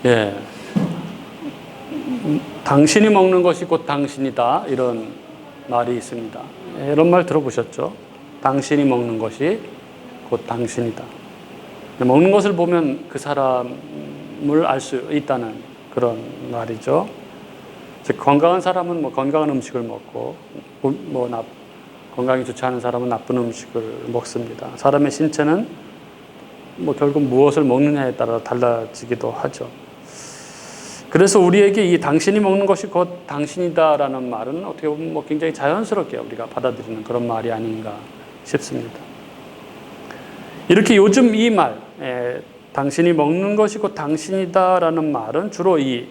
예, 당신이 먹는 것이 곧 당신이다, 이런 말이 있습니다. 이런 말 들어보셨죠? 당신이 먹는 것이 곧 당신이다. 먹는 것을 보면 그 사람을 알 수 있다는 그런 말이죠. 즉 건강한 사람은 뭐 건강한 음식을 먹고 건강이 좋지 않은 사람은 나쁜 음식을 먹습니다. 사람의 신체는 뭐 결국 무엇을 먹느냐에 따라 달라지기도 하죠. 그래서 우리에게 이 당신이 먹는 것이 곧 당신이다라는 말은 어떻게 보면 뭐 굉장히 자연스럽게 우리가 받아들이는 그런 말이 아닌가 싶습니다. 이렇게 요즘 이 말, 당신이 먹는 것이 곧 당신이다라는 말은 주로 이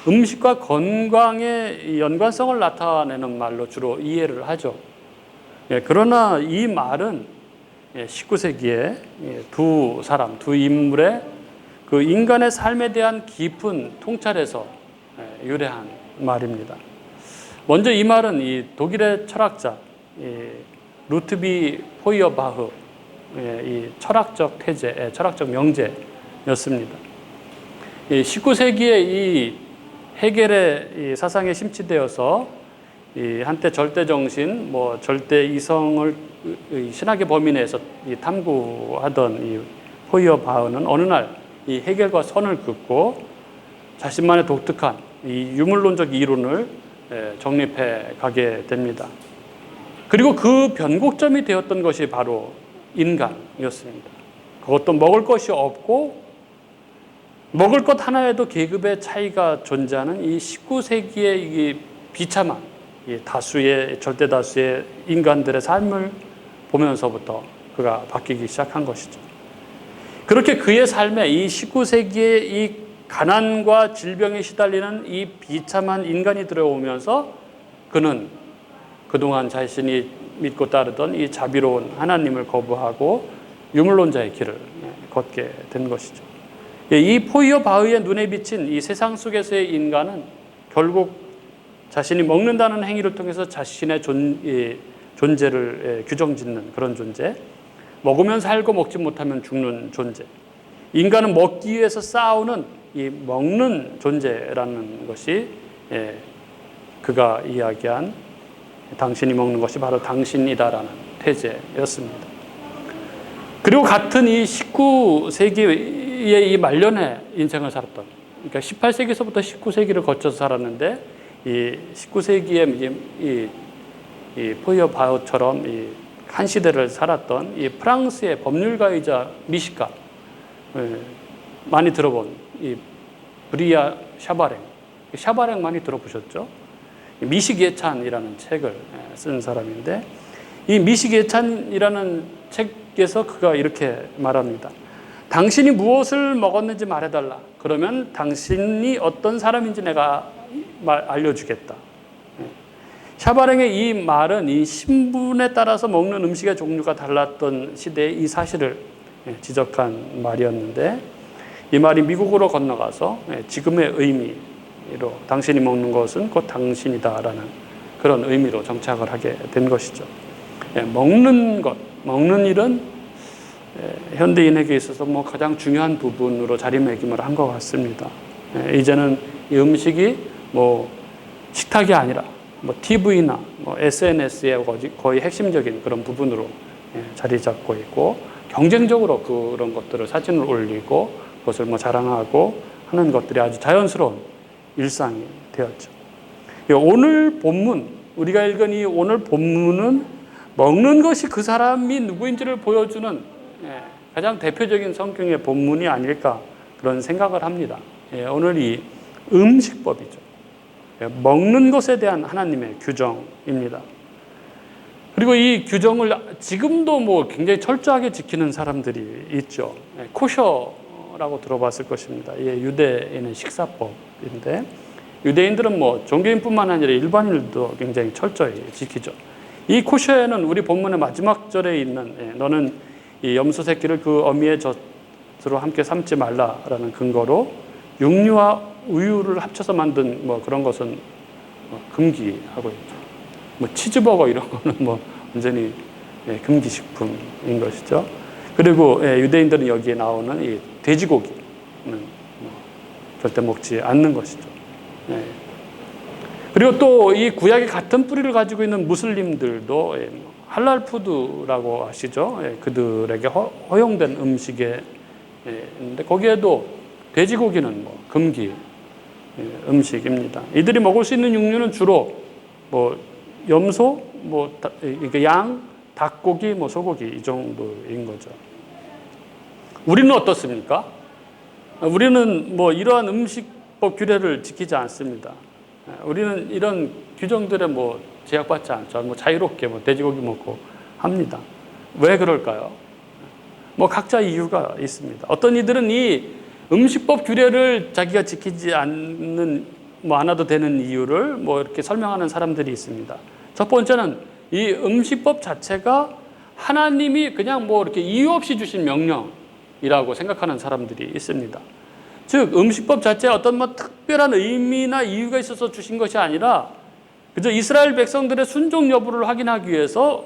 음식과 건강의 연관성을 나타내는 말로 주로 이해를 하죠. 그러나 이 말은 19세기에 두 인물의 그 인간의 삶에 대한 깊은 통찰에서 유래한 말입니다. 먼저 이 말은 이 독일의 철학자 루트비 포이어바흐 이 철학적 태제, 철학적 명제였습니다. 19세기에 이 헤겔의 이 사상에 심취되어서 이 한때 절대 정신, 절대 이성을 신학의 범위 내에서 탐구하던 이 포이어바흐는 어느 날 이 헤겔과 선을 긋고 자신만의 독특한 이 유물론적 이론을 정립해 가게 됩니다. 그리고 그 변곡점이 되었던 것이 바로 인간이었습니다. 그것도 먹을 것이 없고 먹을 것 하나에도 계급의 차이가 존재하는 이 19세기의 이 비참한 이 절대 다수의 인간들의 삶을 보면서부터 그가 바뀌기 시작한 것이죠. 그렇게 그의 삶에 이 19세기의 이 가난과 질병에 시달리는 이 비참한 인간이 들어오면서 그는 그동안 자신이 믿고 따르던 이 자비로운 하나님을 거부하고 유물론자의 길을 걷게 된 것이죠. 이 포이어바흐의 눈에 비친 이 세상 속에서의 인간은 결국 자신이 먹는다는 행위를 통해서 자신의 존재를 규정짓는 그런 존재, 먹으면 살고 먹지 못하면 죽는 존재, 인간은 먹기 위해서 싸우는 이 먹는 존재라는 것이 그가 이야기한 당신이 먹는 것이 바로 당신이다라는 태제였습니다. 그리고 같은 이 19세기의 이 말년의 인생을 살았던, 그러니까 18세기에서부터 19세기를 거쳐서 살았는데 이 19세기에 이 포이어바흐처럼 한 시대를 살았던 이 프랑스의 법률가이자 미식가, 많이 들어본 이 브리아 샤바랭 많이 들어보셨죠? 미식예찬이라는 책을 쓴 사람인데 이 미식예찬이라는 책에서 그가 이렇게 말합니다. 당신이 무엇을 먹었는지 말해달라. 그러면 당신이 어떤 사람인지 내가 알려주겠다. 샤바랭의 이 말은 이 신분에 따라서 먹는 음식의 종류가 달랐던 시대의 이 사실을 지적한 말이었는데 이 말이 미국으로 건너가서 지금의 의미로 당신이 먹는 것은 곧 당신이다라는 그런 의미로 정착을 하게 된 것이죠. 먹는 일은 현대인에게 있어서 가장 중요한 부분으로 자리매김을 한 것 같습니다. 이제는 이 음식이 식탁이 아니라 TV나 SNS의 거의 핵심적인 그런 부분으로 자리 잡고 있고 경쟁적으로 그런 것들을 사진을 올리고 그것을 자랑하고 하는 것들이 아주 자연스러운 일상이 되었죠. 오늘 본문, 우리가 읽은 이 오늘 본문은 먹는 것이 그 사람이 누구인지를 보여주는 가장 대표적인 성경의 본문이 아닐까 그런 생각을 합니다. 오늘 이 음식법이죠. 먹는 것에 대한 하나님의 규정입니다. 그리고 이 규정을 지금도 굉장히 철저하게 지키는 사람들이 있죠. 코셔라고 들어봤을 것입니다. 유대인의 식사법인데 유대인들은 종교인뿐만 아니라 일반인들도 굉장히 철저히 지키죠. 이 코셔에는 우리 본문의 마지막 절에 있는 너는 이 염소 새끼를 그 어미의 젖으로 함께 삼지 말라라는 근거로 육류와 우유를 합쳐서 만든 그런 것은 금기하고 있죠. 치즈버거 이런 거는 완전히 금기식품인 것이죠. 그리고 유대인들은 여기에 나오는 이 돼지고기는 절대 먹지 않는 것이죠. 예. 그리고 또 이 구약의 같은 뿌리를 가지고 있는 무슬림들도 할랄 푸드라고 하시죠. 예. 그들에게 허용된 음식에 있는데 거기에도 돼지고기는 뭐 금기 음식입니다. 이들이 먹을 수 있는 육류는 주로 뭐 염소, 뭐 양, 닭고기, 뭐 소고기 이 정도인 거죠. 우리는 어떻습니까? 우리는 뭐 이러한 음식법 규례를 지키지 않습니다. 우리는 이런 규정들에 뭐 제약받지 않죠. 뭐 자유롭게 뭐 돼지고기 먹고 합니다. 왜 그럴까요? 뭐 각자 이유가 있습니다. 어떤 이들은 이 음식법 규례를 자기가 지키지 않아도 되는 이유를 뭐 이렇게 설명하는 사람들이 있습니다. 첫 번째는 이 음식법 자체가 하나님이 그냥 뭐 이렇게 이유 없이 주신 명령이라고 생각하는 사람들이 있습니다. 즉 음식법 자체에 어떤 뭐 특별한 의미나 이유가 있어서 주신 것이 아니라 그저 이스라엘 백성들의 순종 여부를 확인하기 위해서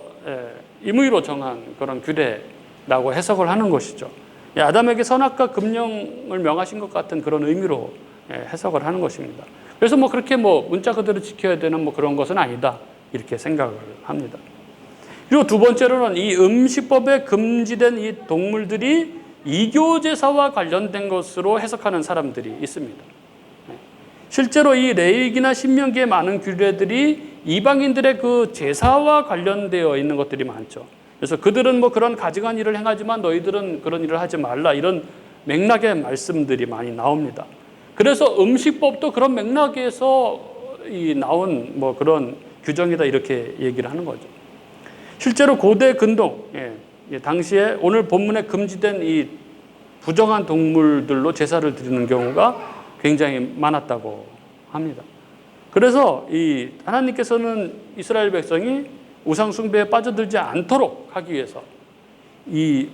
임의로 정한 그런 규례라고 해석을 하는 것이죠. 아담에게 선악과 금령을 명하신 것 같은 그런 의미로 해석을 하는 것입니다. 그래서 뭐 그렇게 뭐 문자 그대로 지켜야 되는 뭐 그런 것은 아니다 이렇게 생각을 합니다. 그리고 두 번째로는 이 음식법에 금지된 이 동물들이 이교 제사와 관련된 것으로 해석하는 사람들이 있습니다. 실제로 이 레위기나 신명기의 많은 규례들이 이방인들의 그 제사와 관련되어 있는 것들이 많죠. 그래서 그들은 뭐 그런 가증한 일을 행하지만 너희들은 그런 일을 하지 말라 이런 맥락의 말씀들이 많이 나옵니다. 그래서 음식법도 그런 맥락에서 나온 뭐 그런 규정이다 이렇게 얘기를 하는 거죠. 실제로 고대 근동 당시에 오늘 본문에 금지된 이 부정한 동물들로 제사를 드리는 경우가 굉장히 많았다고 합니다. 그래서 이 하나님께서는 이스라엘 백성이 우상 숭배에 빠져들지 않도록 하기 위해서 이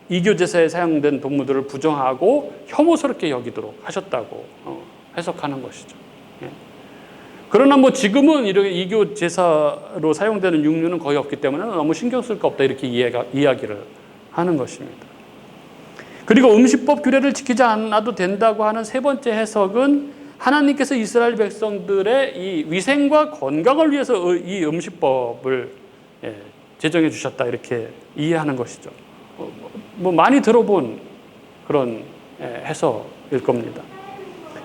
이교 제사에 사용된 동물들을 부정하고 혐오스럽게 여기도록 하셨다고 해석하는 것이죠. 그러나 뭐 지금은 이렇게 이교 제사로 사용되는 육류는 거의 없기 때문에 너무 신경 쓸 거 없다 이렇게 이야기를 하는 것입니다. 그리고 음식법 규례를 지키지 않아도 된다고 하는 세 번째 해석은 하나님께서 이스라엘 백성들의 이 위생과 건강을 위해서 이 음식법을 제정해 주셨다 이렇게 이해하는 것이죠. 뭐 많이 들어본 그런 해석일 겁니다.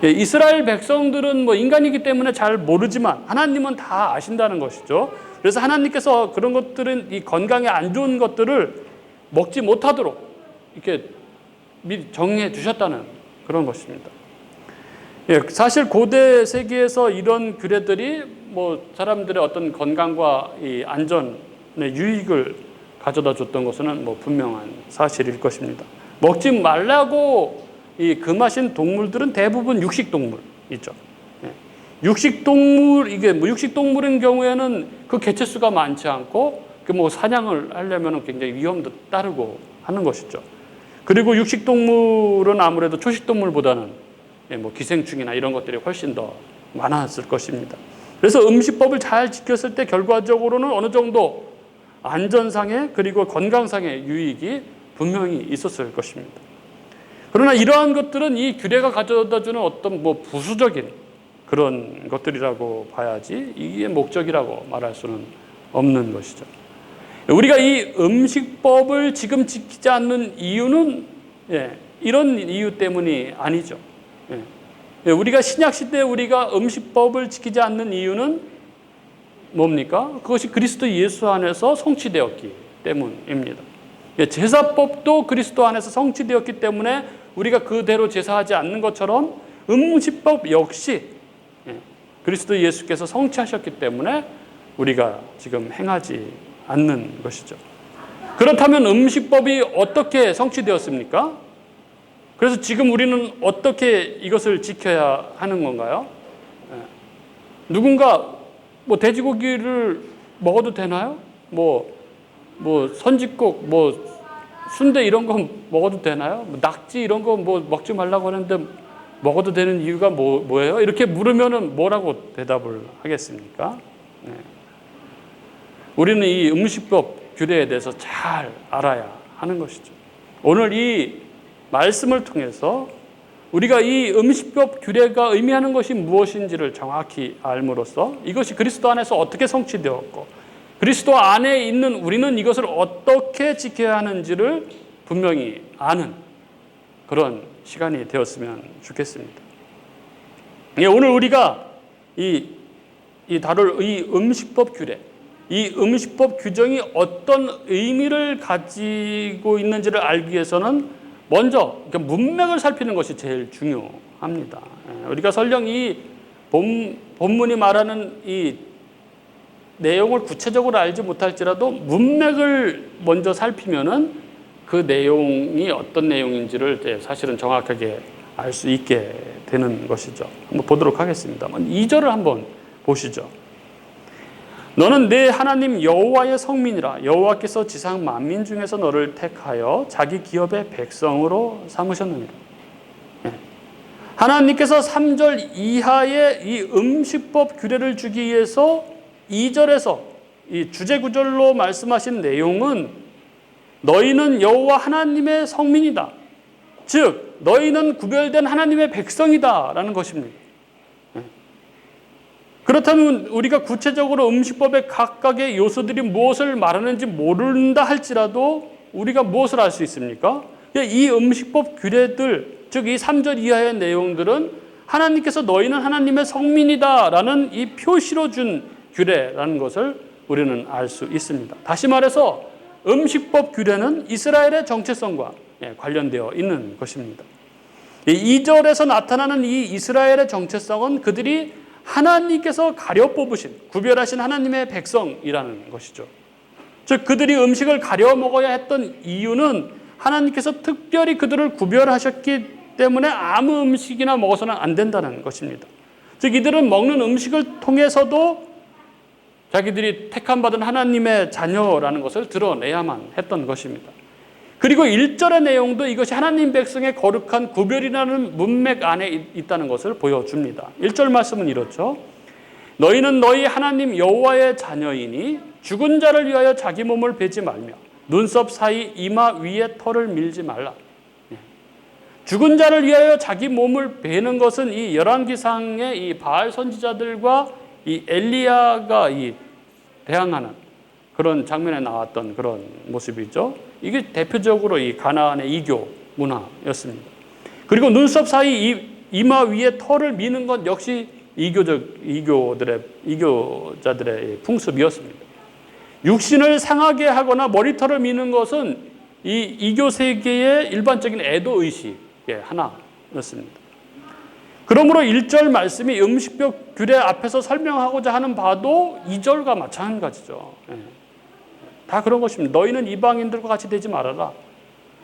이스라엘 백성들은 뭐 인간이기 때문에 잘 모르지만 하나님은 다 아신다는 것이죠. 그래서 하나님께서 그런 것들은 이 건강에 안 좋은 것들을 먹지 못하도록 이렇게 미리 정해 주셨다는 그런 것입니다. 사실 고대 세계에서 이런 규례들이 뭐 사람들의 어떤 건강과 이 안전의 유익을 가져다 줬던 것은 뭐 분명한 사실일 것입니다. 먹지 말라고 금하신 동물들은 대부분 육식동물이죠. 육식동물, 이게 뭐 육식동물인 경우에는 그 개체수가 많지 않고 그 뭐 사냥을 하려면 굉장히 위험도 따르고 하는 것이죠. 그리고 육식동물은 아무래도 초식동물보다는 뭐 기생충이나 이런 것들이 훨씬 더 많았을 것입니다. 그래서 음식법을 잘 지켰을 때 결과적으로는 어느 정도 안전상의 그리고 건강상의 유익이 분명히 있었을 것입니다. 그러나 이러한 것들은 이 규례가 가져다주는 어떤 뭐 부수적인 그런 것들이라고 봐야지 이게 목적이라고 말할 수는 없는 것이죠. 우리가 이 음식법을 지금 지키지 않는 이유는 이런 이유 때문이 아니죠. 우리가 신약시대에 우리가 음식법을 지키지 않는 이유는 뭡니까? 그것이 그리스도 예수 안에서 성취되었기 때문입니다. 제사법도 그리스도 안에서 성취되었기 때문에 우리가 그대로 제사하지 않는 것처럼 음식법 역시 그리스도 예수께서 성취하셨기 때문에 우리가 지금 행하지 않는 것이죠. 그렇다면 음식법이 어떻게 성취되었습니까? 그래서 지금 우리는 어떻게 이것을 지켜야 하는 건가요? 누군가 뭐 돼지고기를 먹어도 되나요? 뭐 선짓국, 뭐 순대 이런 거 먹어도 되나요? 낙지 이런 거 뭐 먹지 말라고 하는데 먹어도 되는 이유가 뭐예요? 이렇게 물으면은 뭐라고 대답을 하겠습니까? 우리는 이 음식법 규례에 대해서 잘 알아야 하는 것이죠. 오늘 이 말씀을 통해서 우리가 이 음식법 규례가 의미하는 것이 무엇인지를 정확히 알므로써 이것이 그리스도 안에서 어떻게 성취되었고 그리스도 안에 있는 우리는 이것을 어떻게 지켜야 하는지를 분명히 아는 그런 시간이 되었으면 좋겠습니다. 오늘 우리가 다룰 이 음식법 규례, 이 음식법 규정이 어떤 의미를 가지고 있는지를 알기 위해서는 먼저 문맥을 살피는 것이 제일 중요합니다. 우리가 설령 이 본문이 말하는 이 내용을 구체적으로 알지 못할지라도 문맥을 먼저 살피면은 그 내용이 어떤 내용인지를 사실은 정확하게 알 수 있게 되는 것이죠. 한번 보도록 하겠습니다. 2절을 한번 보시죠. 너는 내 하나님 여호와의 성민이라. 여호와께서 지상 만민 중에서 너를 택하여 자기 기업의 백성으로 삼으셨느니라. 하나님께서 3절 이하의 이 음식법 규례를 주기 위해서 2절에서 이 주제구절로 말씀하신 내용은 너희는 여호와 하나님의 성민이다. 즉 너희는 구별된 하나님의 백성이다 라는 것입니다. 그렇다면 우리가 구체적으로 음식법의 각각의 요소들이 무엇을 말하는지 모른다 할지라도 우리가 무엇을 알 수 있습니까? 이 음식법 규례들, 즉 이 3절 이하의 내용들은 하나님께서 너희는 하나님의 성민이다 라는 이 표시로 준 규례라는 것을 우리는 알 수 있습니다. 다시 말해서 음식법 규례는 이스라엘의 정체성과 관련되어 있는 것입니다. 2절에서 나타나는 이 이스라엘의 정체성은 그들이 하나님께서 가려 뽑으신, 구별하신 하나님의 백성이라는 것이죠. 즉 그들이 음식을 가려 먹어야 했던 이유는 하나님께서 특별히 그들을 구별하셨기 때문에 아무 음식이나 먹어서는 안 된다는 것입니다. 즉 이들은 먹는 음식을 통해서도 자기들이 택함받은 하나님의 자녀라는 것을 드러내야만 했던 것입니다. 그리고 1절의 내용도 이것이 하나님 백성의 거룩한 구별이라는 문맥 안에 있다는 것을 보여줍니다. 1절 말씀은 이렇죠. 너희는 너희 하나님 여호와의 자녀이니 죽은 자를 위하여 자기 몸을 베지 말며 눈썹 사이 이마 위에 털을 밀지 말라. 죽은 자를 위하여 자기 몸을 베는 것은 이 열왕기상의 이 바알 선지자들과 이 엘리야가 대항하는 그런 장면에 나왔던 그런 모습이죠. 이게 대표적으로 이 가나안의 이교 문화였습니다. 그리고 눈썹 사이 이마 위에 털을 미는 것 역시 이교자들의 풍습이었습니다. 육신을 상하게 하거나 머리털을 미는 것은 이 이교 세계의 일반적인 애도 의식의 하나였습니다. 그러므로 1절 말씀이 음식법 규례 앞에서 설명하고자 하는 바도 2절과 마찬가지죠. 다 그런 것입니다. 너희는 이방인들과 같이 되지 말아라.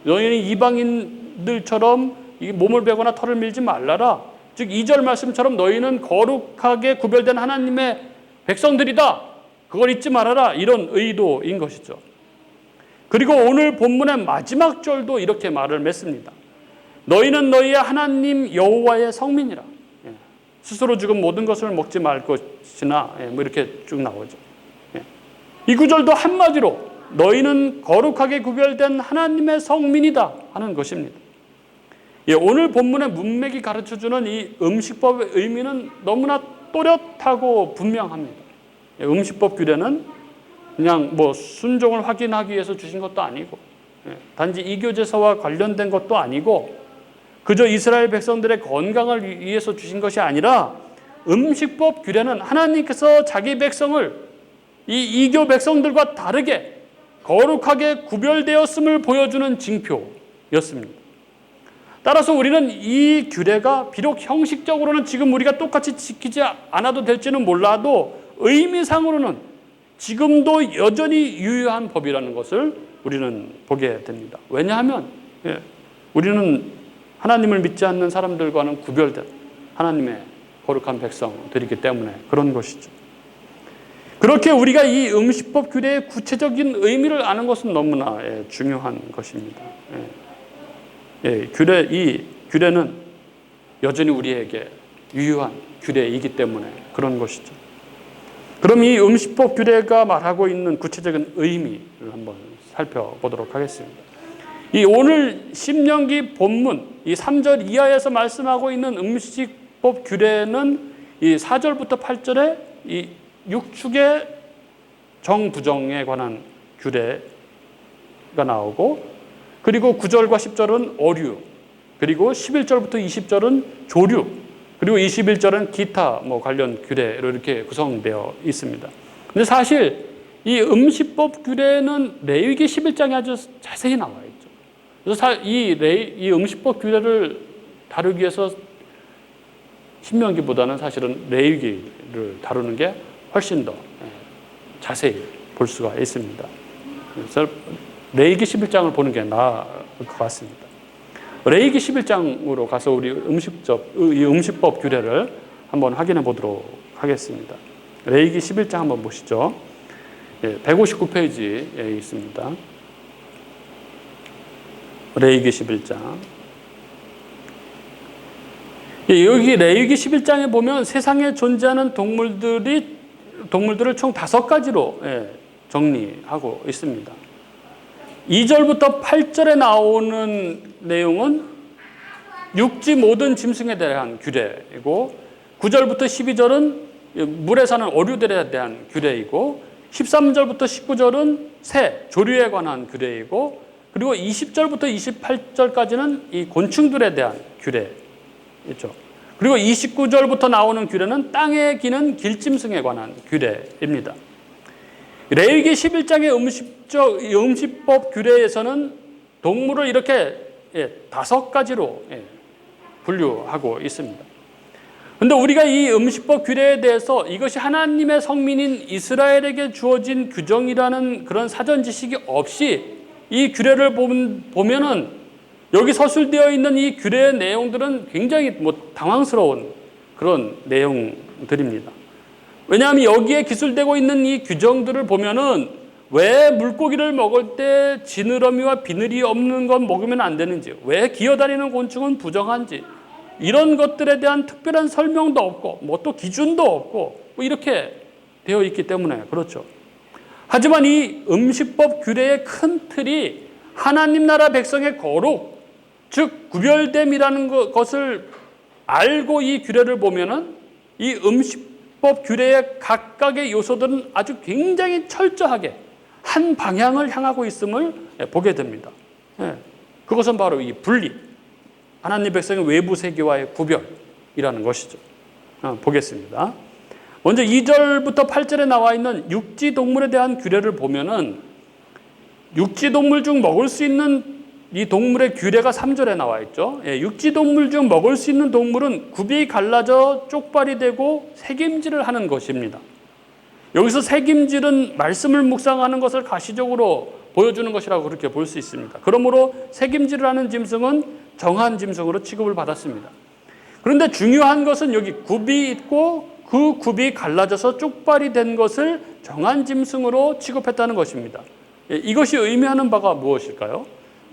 너희는 이방인들처럼 몸을 베거나 털을 밀지 말라라. 즉 2절 말씀처럼 너희는 거룩하게 구별된 하나님의 백성들이다. 그걸 잊지 말아라. 이런 의도인 것이죠. 그리고 오늘 본문의 마지막 절도 이렇게 말을 맺습니다. 너희는 너희의 하나님 여호와의 성민이라. 스스로 죽은 모든 것을 먹지 말 것이나 이렇게 쭉 나오죠. 이 구절도 한마디로 너희는 거룩하게 구별된 하나님의 성민이다 하는 것입니다. 오늘 본문의 문맥이 가르쳐주는 이 음식법의 의미는 너무나 또렷하고 분명합니다. 음식법 규례는 그냥 순종을 확인하기 위해서 주신 것도 아니고 단지 이교제사와 관련된 것도 아니고 그저 이스라엘 백성들의 건강을 위해서 주신 것이 아니라 음식법 규례는 하나님께서 자기 백성을 이 이교 백성들과 다르게 거룩하게 구별되었음을 보여주는 징표였습니다. 따라서 우리는 이 규례가 비록 형식적으로는 지금 우리가 똑같이 지키지 않아도 될지는 몰라도 의미상으로는 지금도 여전히 유효한 법이라는 것을 우리는 보게 됩니다. 왜냐하면 우리는 하나님을 믿지 않는 사람들과는 구별된 하나님의 거룩한 백성들이기 때문에 그런 것이죠. 그렇게 우리가 이 음식법 규례의 구체적인 의미를 아는 것은 너무나 중요한 것입니다. 이 규례는 여전히 우리에게 유효한 규례이기 때문에 그런 것이죠. 그럼 이 음식법 규례가 말하고 있는 구체적인 의미를 한번 살펴보도록 하겠습니다. 이 오늘 신명기 본문 이 3절 이하에서 말씀하고 있는 음식법 규례는 이 4절부터 8절에 이 육축의 정부정에 관한 규례가 나오고, 그리고 9절과 10절은 어류, 그리고 11절부터 20절은 조류, 그리고 21절은 기타 관련 규례로 이렇게 구성되어 있습니다. 근데 사실 이 음식법 규례는 레위기 11장에 아주 자세히 나와 있죠. 그래서 이 음식법 규례를 다루기 위해서 신명기보다는 사실은 레위기를 다루는 게 훨씬 더 자세히 볼 수가 있습니다. 그래서 레위기 11장을 보는 게 나을 것 같습니다. 레위기 11장으로 가서 우리 음식법 규례를 한번 확인해 보도록 하겠습니다. 레위기 11장 한번 보시죠. 159페이지에 있습니다. 레위기 11장. 여기 레위기 11장에 보면 세상에 존재하는 동물들을 총 5가지로 정리하고 있습니다. 2절부터 8절에 나오는 내용은 육지 모든 짐승에 대한 규례이고, 9절부터 12절은 물에 사는 어류들에 대한 규례이고, 13절부터 19절은 새, 조류에 관한 규례이고, 그리고 20절부터 28절까지는 이 곤충들에 대한 규례이죠. 그리고 29절부터 나오는 규례는 땅에 기는 길짐승에 관한 규례입니다. 레위기 11장의 음식법 규례에서는 동물을 이렇게 5가지로 분류하고 있습니다. 그런데 우리가 이 음식법 규례에 대해서 이것이 하나님의 성민인 이스라엘에게 주어진 규정이라는 그런 사전 지식이 없이 이 규례를 보면은 여기 서술되어 있는 이 규례의 내용들은 굉장히 당황스러운 그런 내용들입니다. 왜냐하면 여기에 기술되고 있는 이 규정들을 보면은 왜 물고기를 먹을 때 지느러미와 비늘이 없는 건 먹으면 안 되는지, 왜 기어다니는 곤충은 부정한지, 이런 것들에 대한 특별한 설명도 없고 또 기준도 없고 이렇게 되어 있기 때문에 그렇죠. 하지만 이 음식법 규례의 큰 틀이 하나님 나라 백성의 거룩, 즉 구별됨이라는 것을 알고 이 규례를 보면은 이 음식법 규례의 각각의 요소들은 아주 굉장히 철저하게 한 방향을 향하고 있음을 보게 됩니다. 그것은 바로 이 분리, 하나님 백성의 외부 세계와의 구별이라는 것이죠. 보겠습니다. 먼저 2절부터 8절에 나와 있는 육지 동물에 대한 규례를 보면은 육지 동물 중 먹을 수 있는 이 동물의 규례가 3절에 나와 있죠. 육지 동물 중 먹을 수 있는 동물은 굽이 갈라져 쪽발이 되고 새김질을 하는 것입니다. 여기서 새김질은 말씀을 묵상하는 것을 가시적으로 보여주는 것이라고 그렇게 볼 수 있습니다. 그러므로 새김질을 하는 짐승은 정한 짐승으로 취급을 받았습니다. 그런데 중요한 것은 여기 굽이 있고 그 굽이 갈라져서 쪽발이 된 것을 정한 짐승으로 취급했다는 것입니다. 이것이 의미하는 바가 무엇일까요?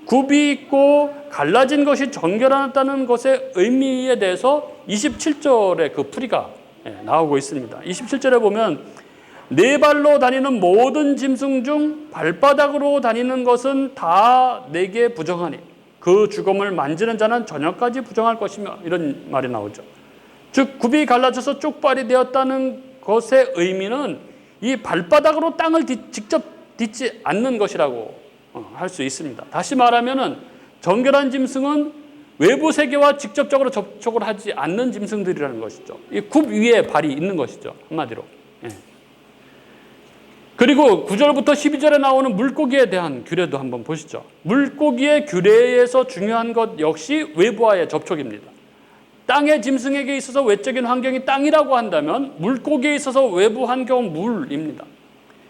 굽이 있고 갈라진 것이 정결하다는 것의 의미에 대해서 27절에 그 풀이가 나오고 있습니다. 27절에 보면 네 발로 다니는 모든 짐승 중 발바닥으로 다니는 것은 다 내게 부정하니 그 주검을 만지는 자는 저녁까지 부정할 것이며, 이런 말이 나오죠. 즉 굽이 갈라져서 쪽발이 되었다는 것의 의미는 이 발바닥으로 땅을 직접 딛지 않는 것이라고 할 수 있습니다. 다시 말하면은 정결한 짐승은 외부 세계와 직접적으로 접촉을 하지 않는 짐승들이라는 것이죠. 이 굽 위에 발이 있는 것이죠, 한마디로. 그리고 9절부터 12절에 나오는 물고기에 대한 규례도 한번 보시죠. 물고기의 규례에서 중요한 것 역시 외부와의 접촉입니다. 땅의 짐승에게 있어서 외적인 환경이 땅이라고 한다면 물고기에 있어서 외부 환경은 물입니다.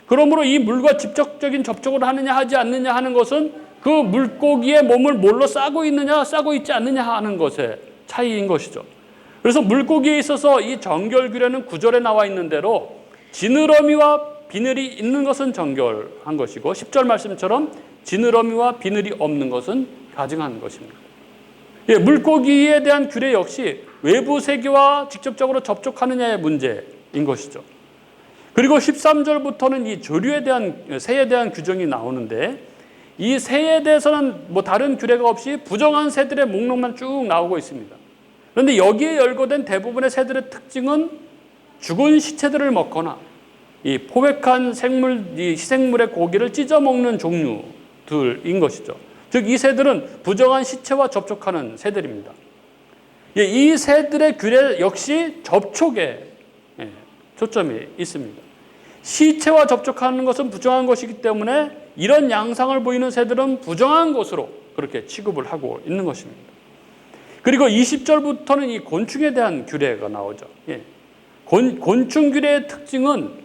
그러므로 이 물과 직접적인 접촉을 하느냐 하지 않느냐 하는 것은 그 물고기의 몸을 뭘로 싸고 있느냐 싸고 있지 않느냐 하는 것의 차이인 것이죠. 그래서 물고기에 있어서 이 정결 규례는 9절에 나와 있는 대로 지느러미와 비늘이 있는 것은 정결한 것이고 10절 말씀처럼 지느러미와 비늘이 없는 것은 가증한 것입니다. 물고기에 대한 규례 역시 외부 세계와 직접적으로 접촉하느냐의 문제인 것이죠. 그리고 13절부터는 이 조류에 대한, 새에 대한 규정이 나오는데 이 새에 대해서는 뭐 다른 규례가 없이 부정한 새들의 목록만 쭉 나오고 있습니다. 그런데 여기에 열거된 대부분의 새들의 특징은 죽은 시체들을 먹거나 이 포획한 생물, 이 희생물의 고기를 찢어 먹는 종류들인 것이죠. 즉 이 새들은 부정한 시체와 접촉하는 새들입니다. 이 새들의 규례 역시 접촉에 초점이 있습니다. 시체와 접촉하는 것은 부정한 것이기 때문에 이런 양상을 보이는 새들은 부정한 것으로 그렇게 취급을 하고 있는 것입니다. 그리고 20절부터는 이 곤충에 대한 규례가 나오죠. 곤충 규례의 특징은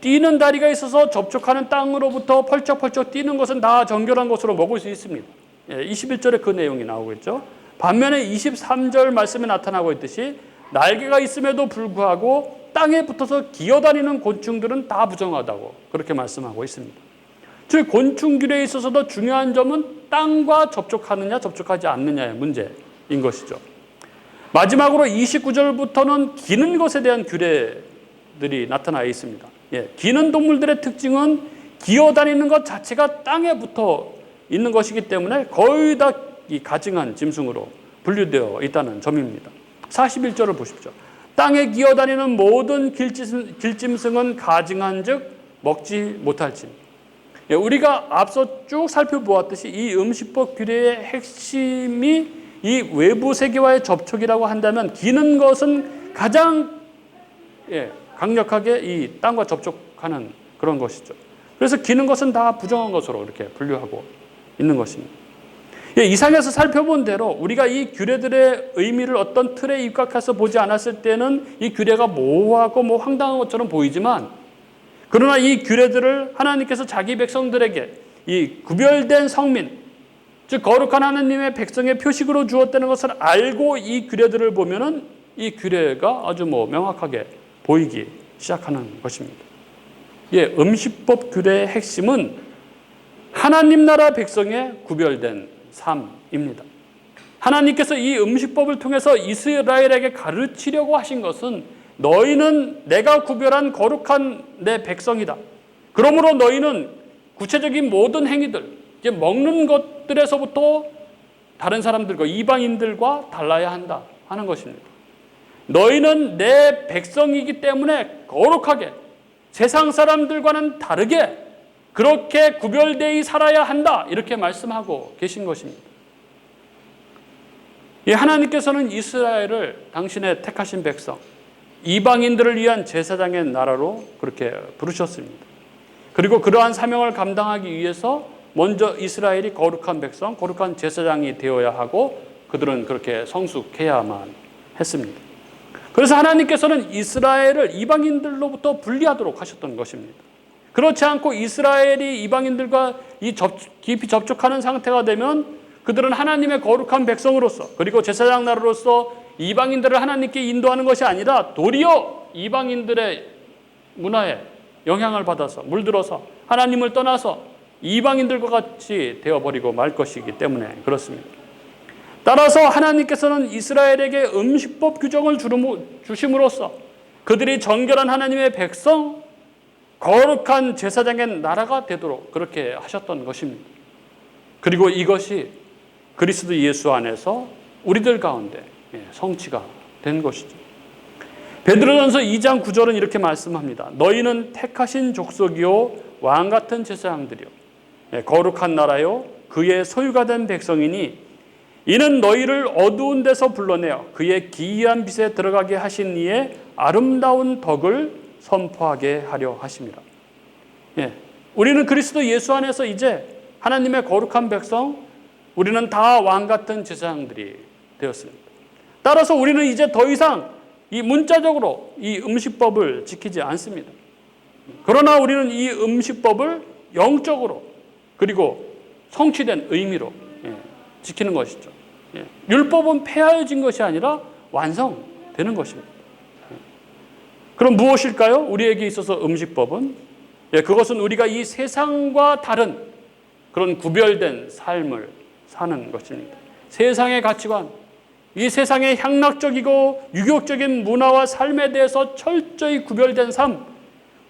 뛰는 다리가 있어서 접촉하는 땅으로부터 펄쩍펄쩍 뛰는 것은 다 정결한 것으로 먹을 수 있습니다. 21절에 그 내용이 나오고 있죠. 반면에 23절 말씀에 나타나고 있듯이 날개가 있음에도 불구하고 땅에 붙어서 기어다니는 곤충들은 다 부정하다고 그렇게 말씀하고 있습니다. 즉 곤충 규례에 있어서도 중요한 점은 땅과 접촉하느냐 접촉하지 않느냐의 문제인 것이죠. 마지막으로 29절부터는 기는 것에 대한 규례들이 나타나 있습니다. 기는 동물들의 특징은 기어다니는 것 자체가 땅에 붙어 있는 것이기 때문에 거의 다 이 가증한 짐승으로 분류되어 있다는 점입니다. 41절을 보십시오. 땅에 기어다니는 모든 길짐승은 가증한 즉 먹지 못할진. 우리가 앞서 쭉 살펴보았듯이 이 음식법 규례의 핵심이 이 외부 세계와의 접촉이라고 한다면 기는 것은 가장 강력하게 이 땅과 접촉하는 그런 것이죠. 그래서 기는 것은 다 부정한 것으로 이렇게 분류하고 있는 것입니다. 이상에서 살펴본 대로 우리가 이 규례들의 의미를 어떤 틀에 입각해서 보지 않았을 때는 이 규례가 모호하고 황당한 것처럼 보이지만, 그러나 이 규례들을 하나님께서 자기 백성들에게 이 구별된 성민, 즉 거룩한 하나님의 백성의 표식으로 주었다는 것을 알고 이 규례들을 보면은 이 규례가 아주 명확하게 보이기 시작하는 것입니다. 음식법 규례의 핵심은 하나님 나라 백성의 구별된 삶입니다. 하나님께서 이 음식법을 통해서 이스라엘에게 가르치려고 하신 것은 너희는 내가 구별한 거룩한 내 백성이다. 그러므로 너희는 구체적인 모든 행위들, 이제 먹는 것들에서부터 다른 사람들과 이방인들과 달라야 한다 하는 것입니다. 너희는 내 백성이기 때문에 거룩하게 세상 사람들과는 다르게 그렇게 구별되어 살아야 한다 이렇게 말씀하고 계신 것입니다. 하나님께서는 이스라엘을 당신의 택하신 백성, 이방인들을 위한 제사장의 나라로 그렇게 부르셨습니다. 그리고 그러한 사명을 감당하기 위해서 먼저 이스라엘이 거룩한 백성, 거룩한 제사장이 되어야 하고 그들은 그렇게 성숙해야만 했습니다. 그래서 하나님께서는 이스라엘을 이방인들로부터 분리하도록 하셨던 것입니다. 그렇지 않고 이스라엘이 이방인들과 깊이 접촉하는 상태가 되면 그들은 하나님의 거룩한 백성으로서 그리고 제사장 나라로서 이방인들을 하나님께 인도하는 것이 아니라 도리어 이방인들의 문화에 영향을 받아서 물들어서 하나님을 떠나서 이방인들과 같이 되어버리고 말 것이기 때문에 그렇습니다. 따라서 하나님께서는 이스라엘에게 음식법 규정을 주심으로써 그들이 정결한 하나님의 백성, 거룩한 제사장의 나라가 되도록 그렇게 하셨던 것입니다. 그리고 이것이 그리스도 예수 안에서 우리들 가운데 성취가 된 것이죠. 베드로전서 2장 9절은 이렇게 말씀합니다. 너희는 택하신 족속이요 왕 같은 제사장들이요 거룩한 나라요 그의 소유가 된 백성이니 이는 너희를 어두운 데서 불러내어 그의 기이한 빛에 들어가게 하신 이의 아름다운 덕을 선포하게 하려 하십니다. 우리는 그리스도 예수 안에서 이제 하나님의 거룩한 백성, 우리는 다 왕 같은 제사장들이 되었습니다. 따라서 우리는 이제 더 이상 이 문자적으로 이 음식법을 지키지 않습니다. 그러나 우리는 이 음식법을 영적으로 그리고 성취된 의미로 지키는 것이죠. 율법은 폐하여진 것이 아니라 완성되는 것입니다. 그럼 무엇일까요? 우리에게 있어서 음식법은 그것은 우리가 이 세상과 다른 그런 구별된 삶을 사는 것입니다. 세상의 가치관, 이 세상의 향락적이고 유격적인 문화와 삶에 대해서 철저히 구별된 삶,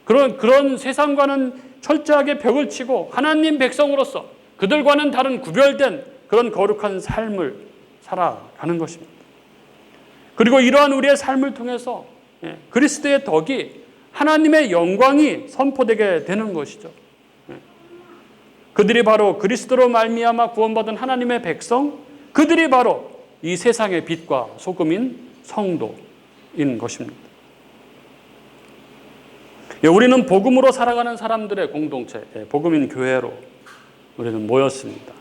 그런 세상과는 철저하게 벽을 치고 하나님 백성으로서 그들과는 다른 구별된 그런 거룩한 삶을 살아가는 것입니다. 그리고 이러한 우리의 삶을 통해서 그리스도의 덕이 하나님의 영광이 선포되게 되는 것이죠. 그들이 바로 그리스도로 말미암아 구원받은 하나님의 백성, 그들이 바로 이 세상의 빛과 소금인 성도인 것입니다. 우리는 복음으로 살아가는 사람들의 공동체, 복음인 교회로 우리는 모였습니다.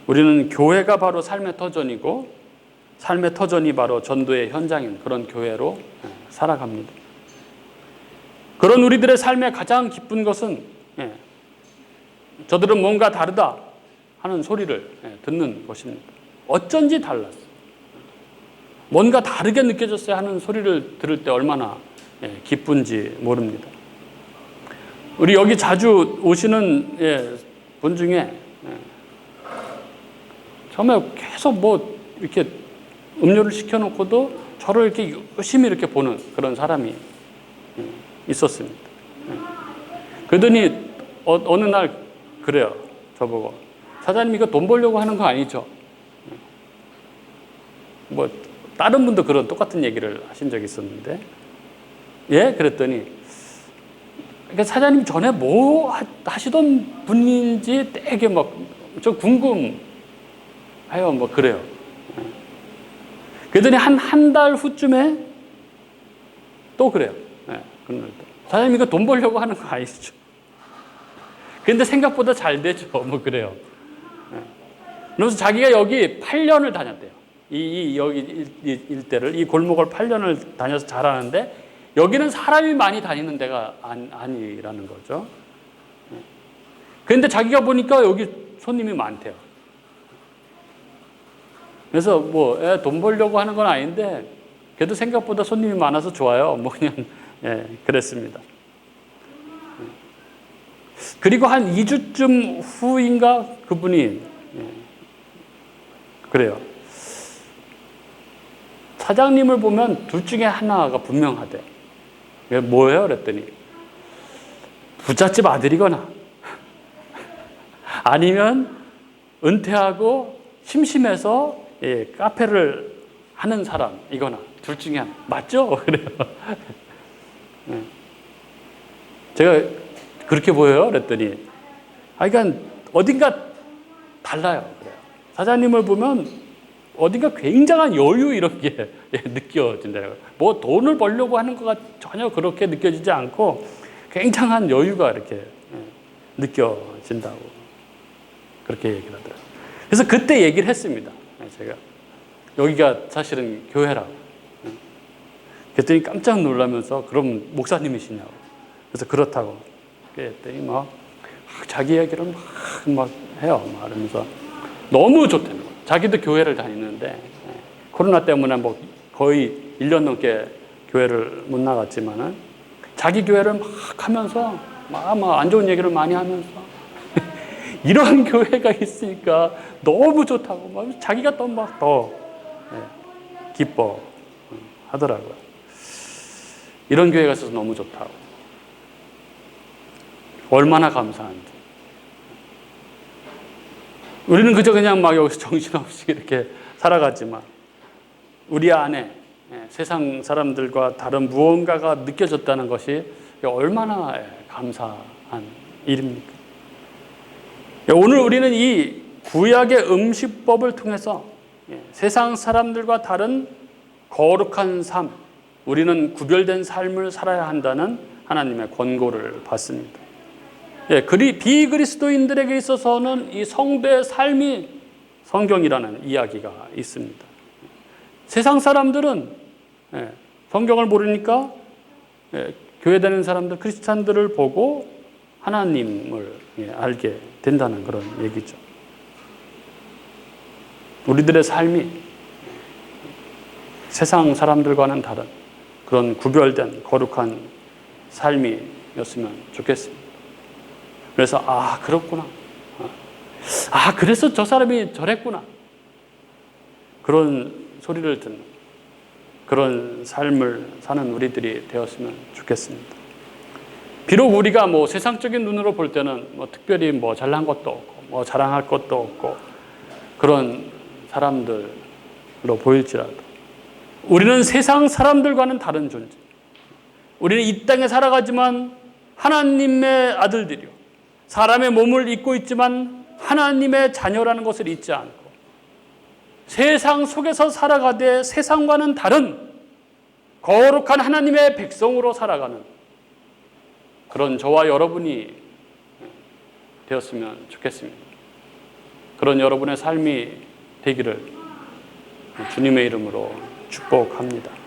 우리는 교회가 바로 삶의 터전이고 삶의 터전이 바로 전도의 현장인 그런 교회로 살아갑니다. 그런 우리들의 삶의 가장 기쁜 것은 저들은 뭔가 다르다 하는 소리를 듣는 것입니다. 어쩐지 달랐어. 뭔가 다르게 느껴졌어야 하는 소리를 들을 때 얼마나 기쁜지 모릅니다. 우리 여기 자주 오시는 분 중에 처음에 계속 뭐 이렇게 음료를 시켜놓고도 저를 이렇게 열심히 이렇게 보는 그런 사람이 있었습니다. 그러더니 어느 날 그래요. 저보고 사장님 이거 돈 벌려고 하는 거 아니죠? 뭐 다른 분도 그런 똑같은 얘기를 하신 적이 있었는데 예? 그랬더니 그러니까 사장님 전에 뭐 하시던 분인지 되게 막 좀 궁금해요. 뭐 그래요. 그러더니 한 달 후쯤에 또 그래요. 사장님 이거 돈 벌려고 하는 거 아니시죠? 근데 생각보다 잘 되죠. 뭐 그래요. 그래서 자기가 여기 8년을 다녔대요. 여기 일대를, 이 골목을 8년을 다녀서 잘하는데 여기는 사람이 많이 다니는 데가 아니라는 거죠. 그런데 자기가 보니까 여기 손님이 많대요. 그래서 뭐 돈 벌려고 하는 건 아닌데 그래도 생각보다 손님이 많아서 좋아요. 뭐 그냥 그랬습니다. 그리고 한 2주쯤 후인가 그분이 그래요. 사장님을 보면 둘 중에 하나가 분명하대. 뭐예요? 그랬더니 부잣집 아들이거나 아니면 은퇴하고 심심해서 카페를 하는 사람이거나 둘 중에 하나. 맞죠? 그래요. 제가 그렇게 보여요? 그랬더니 그러니까 어딘가 달라요. 그래요. 사장님을 보면 어딘가 굉장한 여유 이런 게 느껴진다고요. 뭐 돈을 벌려고 하는 것가 전혀 그렇게 느껴지지 않고 굉장한 여유가 이렇게 느껴진다고 그렇게 얘기를 하더라고요. 그래서 그때 얘기를 했습니다. 제가 여기가 사실은 교회라고. 그랬더니 깜짝 놀라면서 그럼 목사님이시냐고. 그래서 그렇다고. 그랬더니 자기 얘기를 막 해요. 막 이러면서 너무 좋다는 거예요. 자기도 교회를 다니는데 코로나 때문에 뭐 거의 1년 넘게 교회를 못 나갔지만은 자기 교회를 막 하면서 막 안 좋은 얘기를 많이 하면서 이런 교회가 있으니까 너무 좋다고 막 자기가 또 막 더 기뻐 하더라고요. 이런 교회가 있어서 너무 좋다고. 얼마나 감사한지. 우리는 그저 그냥 막 여기서 정신없이 이렇게 살아갔지만 우리 안에 세상 사람들과 다른 무언가가 느껴졌다는 것이 얼마나 감사한 일입니까? 오늘 우리는 이 구약의 음식법을 통해서 세상 사람들과 다른 거룩한 삶, 우리는 구별된 삶을 살아야 한다는 하나님의 권고를 받습니다. 비그리스도인들에게 있어서는 이 성도의 삶이 성경이라는 이야기가 있습니다. 세상 사람들은 성경을 모르니까 교회 다니는 사람들, 크리스찬들을 보고 하나님을 알게 된다는 그런 얘기죠. 우리들의 삶이 세상 사람들과는 다른 그런 구별된 거룩한 삶이었으면 좋겠습니다. 그래서 그렇구나. 그래서 저 사람이 저랬구나. 그런 소리를 듣는 그런 삶을 사는 우리들이 되었으면 좋겠습니다. 비록 우리가 뭐 세상적인 눈으로 볼 때는 뭐 특별히 뭐 잘난 것도 없고 뭐 자랑할 것도 없고 그런 사람들로 보일지라도 우리는 세상 사람들과는 다른 존재. 우리는 이 땅에 살아가지만 하나님의 아들들이요. 사람의 몸을 입고 있지만 하나님의 자녀라는 것을 잊지 않고 세상 속에서 살아가되 세상과는 다른 거룩한 하나님의 백성으로 살아가는 그런 저와 여러분이 되었으면 좋겠습니다. 그런 여러분의 삶이 되기를 주님의 이름으로 축복합니다.